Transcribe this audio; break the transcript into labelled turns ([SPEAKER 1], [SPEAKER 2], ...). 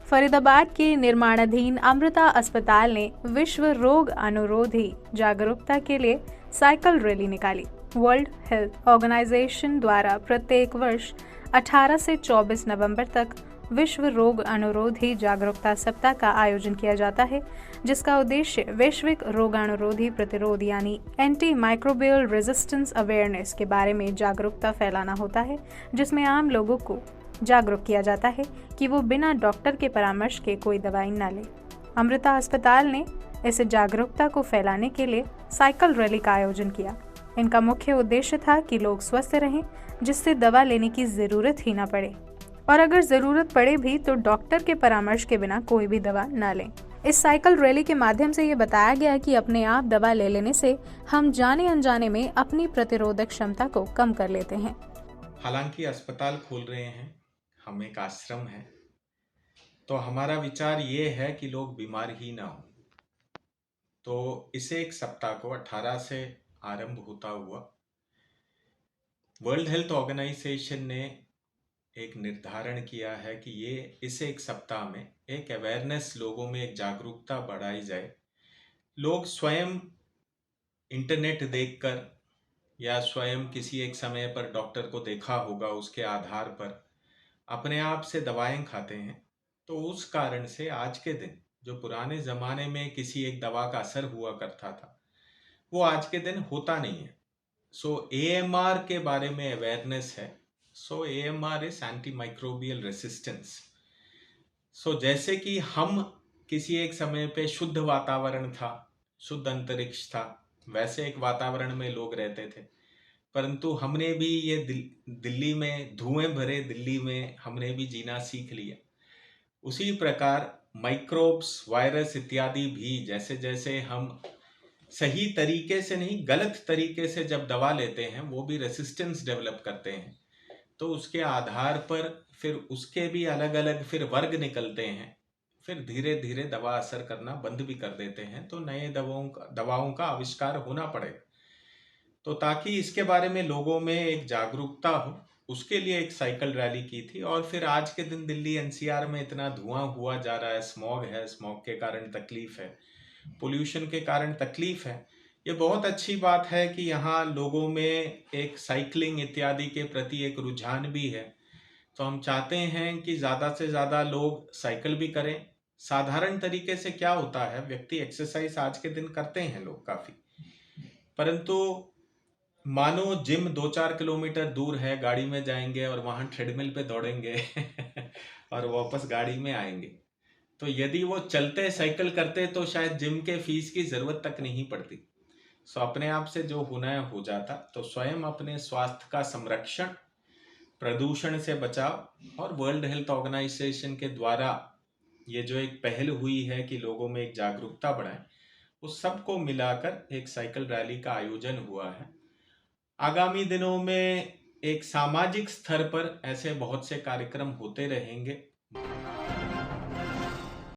[SPEAKER 1] फरीदाबाद के निर्माणाधीन अमृता अस्पताल ने विश्व रोग अनुरोधी जागरूकता के लिए साइकिल रैली निकाली। वर्ल्ड हेल्थ ऑर्गेनाइजेशन द्वारा प्रत्येक वर्ष 18 से 24 नवंबर तक विश्व रोग अनुरोधी जागरूकता सप्ताह का आयोजन किया जाता है, जिसका उद्देश्य वैश्विक रोगाणुरोधी प्रतिरोध यानी एंटी माइक्रोबियल रेजिस्टेंस अवेयरनेस के बारे में जागरूकता फैलाना होता है, जिसमें आम लोगों को जागरूक किया जाता है कि वो बिना डॉक्टर के परामर्श के कोई दवाई न लें। अमृता अस्पताल ने इस जागरूकता को फैलाने के लिए साइकिल रैली का आयोजन किया। इनका मुख्य उद्देश्य था कि लोग स्वस्थ रहें, जिससे दवा लेने की ज़रूरत ही ना पड़े, और अगर ज़रूरत पड़े भी तो डॉक्टर के परामर्श के बिना कोई भी दवा न लें। इस साइकिल रैली के माध्यम से ये बताया गया कि अपने आप दवा ले लेने से हम जाने अनजाने में अपनी प्रतिरोधक क्षमता को कम कर लेते हैं।
[SPEAKER 2] हालांकि अस्पताल खोल रहे हैं, हम एक आश्रम है, तो हमारा विचार ये है कि लोग बीमार ही ना हो। तो इसे एक सप्ताह को 18 से आरंभ होता हुआ वर्ल्ड हेल्थ ऑर्गेनाइजेशन ने एक निर्धारण किया है कि ये इस एक सप्ताह में एक अवेयरनेस, लोगों में एक जागरूकता बढ़ाई जाए। लोग स्वयं इंटरनेट देखकर या स्वयं किसी एक समय पर डॉक्टर को देखा होगा, उसके आधार पर अपने आप से दवाएं खाते हैं। तो उस कारण से आज के दिन जो पुराने ज़माने में किसी एक दवा का असर हुआ करता था, वो आज के दिन होता नहीं है। सो एएमआर के बारे में अवेयरनेस है। So AMR is anti microbial resistance. So जैसे कि हम किसी एक समय पे शुद्ध वातावरण था, शुद्ध अंतरिक्ष था, वैसे एक वातावरण में लोग रहते थे, परंतु हमने भी ये दिल्ली में, धुएं भरे दिल्ली में हमने भी जीना सीख लिया। उसी प्रकार माइक्रोब्स, वायरस इत्यादि भी जैसे जैसे हम सही तरीके से नहीं, गलत तरीके से जब दवा लेते हैं, वो भी रेसिस्टेंस डेवलप करते हैं। तो उसके आधार पर फिर उसके भी अलग अलग फिर वर्ग निकलते हैं। फिर धीरे धीरे दवा असर करना बंद भी कर देते हैं, तो नए दवाओं का आविष्कार होना पड़ेगा। तो ताकि इसके बारे में लोगों में एक जागरूकता हो, उसके लिए एक साइकिल रैली की थी। और फिर आज के दिन दिल्ली एनसीआर में इतना धुआं हुआ जा रहा है, स्मॉग है, स्मॉग के कारण तकलीफ है, पोल्यूशन के कारण तकलीफ है। ये बहुत अच्छी बात है कि यहाँ लोगों में एक साइकिलिंग इत्यादि के प्रति एक रुझान भी है। तो हम चाहते हैं कि ज़्यादा से ज़्यादा लोग साइकिल भी करें। साधारण तरीके से क्या होता है, व्यक्ति एक्सरसाइज आज के दिन करते हैं लोग काफ़ी, परंतु मानो जिम 2-4 किलोमीटर दूर है, गाड़ी में जाएंगे और वहां ट्रेडमिल पे दौड़ेंगे और वापस गाड़ी में आएंगे। तो यदि वो चलते साइकिल करते तो शायद जिम के फीस की जरूरत तक नहीं पड़ती। सो अपने आप से जो होना है हो जाता। तो स्वयं अपने स्वास्थ्य का संरक्षण, प्रदूषण से बचाव, और वर्ल्ड हेल्थ ऑर्गेनाइजेशन के द्वारा ये जो एक पहल हुई है कि लोगों में एक जागरूकता बढ़ाएं, उस सबको मिलाकर एक साइकिल रैली का आयोजन हुआ है। आगामी दिनों में एक सामाजिक स्तर पर ऐसे बहुत से कार्यक्रम होते रहेंगे।